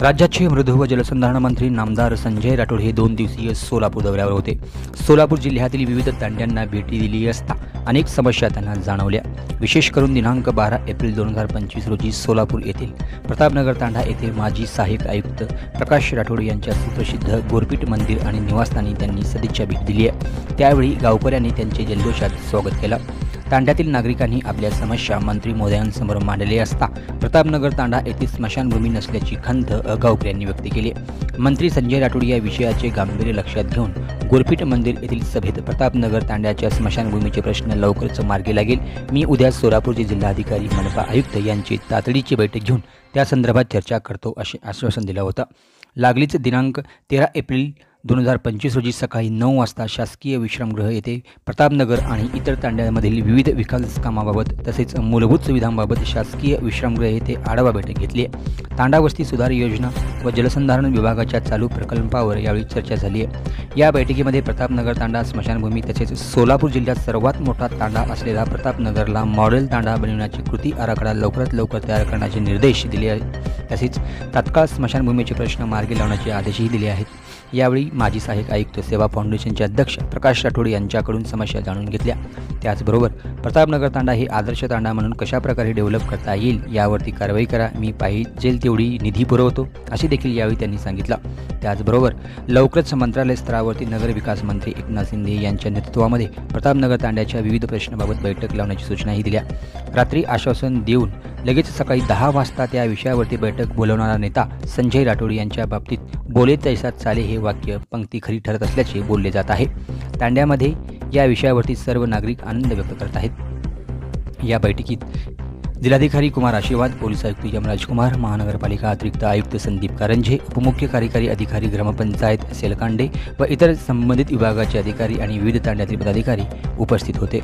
राज्याचे मृदू व जलसंधारण मंत्री नामदार संजय राठोड हे 2 दिवसीय सोलापूर दौऱ्यावर होते। सोलापूर जिल्ह्यातील विविध तांड्यांना भेटी दिली असता अनेक समस्या त्यांना जाणवल्या। विशेष करून दिनांक 12 एप्रिल 2025 रोजी सोलापूर येथील प्रतापनगर तांडा येथे माजी सहाय्यक आयुक्त प्रकाश राठोड यांच्या सुप्रसिद्ध गोरपीठ मंदिर आणि निवासस्थानी त्यांनी सदिच्छा भेट दिली आहे। त्यावेळी गावकऱ्यांनी त्यांचे जल्लोषात स्वागत केले। तांड्यातील नागरिकांनी आपल्या समस्या मंत्री महोदयांसमोर मांडले असता प्रतापनगर तांडा येथे स्मशानभूमी नसल्याची खंत गावकऱ्यांनी व्यक्त केली। मंत्री संजय राठोड या विषयाचे गांभीर्य लक्षात घेऊन गोरपीठ मंदिर येथील सभेत प्रतापनगर तांड्याच्या स्मशानभूमीचे प्रश्न लवकरच मार्गी लागेल। मी उद्या सोलापूरचे जिल्हाधिकारी मनपा आयुक्त यांची तातडीची बैठक घेऊन त्या संदर्भात चर्चा करतो असे आश्वासन दिले होते। लागलीच दिनांक 13 एप्रिल 2025 रोजी सकाळी 9 वाजता शासकीय विश्रामगृह येथे प्रतापनगर आणि इतर तांड्यांमधील विविध विकास कामाबाबत तसेच मूलभूत सुविधांबाबत शासकीय विश्रामगृह येथे आढावा बैठक घेतली आहे। तांडा वस्ती सुधार योजना व जलसंधारण विभागाच्या चालू प्रकल्पावर यावेळी चर्चा झाली आहे। या बैठकीमध्ये प्रतापनगर तांडा स्मशानभूमी तसेच सोलापूर जिल्ह्यात सर्वात मोठा तांडा असलेला प्रतापनगरला मॉडेल तांडा बनविण्याची कृती आराखडा लवकरात लवकर तयार करण्याचे निर्देश दिले आहेत। तसेच तात्काळ स्मशानभूमीचे प्रश्न मार्गी लावण्याचे आदेशही दिले आहेत। यावेळी माजी सहाय्यक आयुक्त सेवा फाउंडेशनचे अध्यक्ष प्रकाश राठोड यांच्याकडून समस्या जाणून घेतल्या। त्याचबरोबर प्रतापनगर तांडा हे आदर्श तांडा म्हणून कशाप्रकारे डेव्हलप करता येईल यावरती कारवाई करा, मी पाहिजे तेवढी निधी पुरवतो असे देखील यावेळी त्यांनी सांगितलं। त्याचबरोबर लवकरच मंत्रालय स्तरावरती नगर विकास मंत्री एकनाथ शिंदे यांच्या नेतृत्वामध्ये प्रतापनगर तांड्याच्या विविध प्रश्नांबाबत बैठक लावण्याची सूचनाही दिल्या। रात्री आश्वासन देऊन लगेच सकाळी 10 वाजता त्या विषयावरती बैठक बोलवणारा नेता संजय राठोड यांच्या बाबतीत बोले तैसा चाले हे वाक्य पंक्ती खरी ठरत असल्याचे बोलले जात आहे। तांड्यामध्ये या विषयावरती सर्व नागरिक आनंद व्यक्त करत आहेत। या बैठकीत जिल्हाधिकारी कुमार आशीर्वाद, पोलीस आयुक्त यमराज कुमार, महानगरपालिका अतिरिक्त आयुक्त संदीप कारंजे, उपमुख्य कार्यकारी अधिकारी ग्रामपंचायत सेलकांडे व इतर संबंधित विभागाचे अधिकारी आणि विविध तांड्यातील पदाधिकारी उपस्थित होते।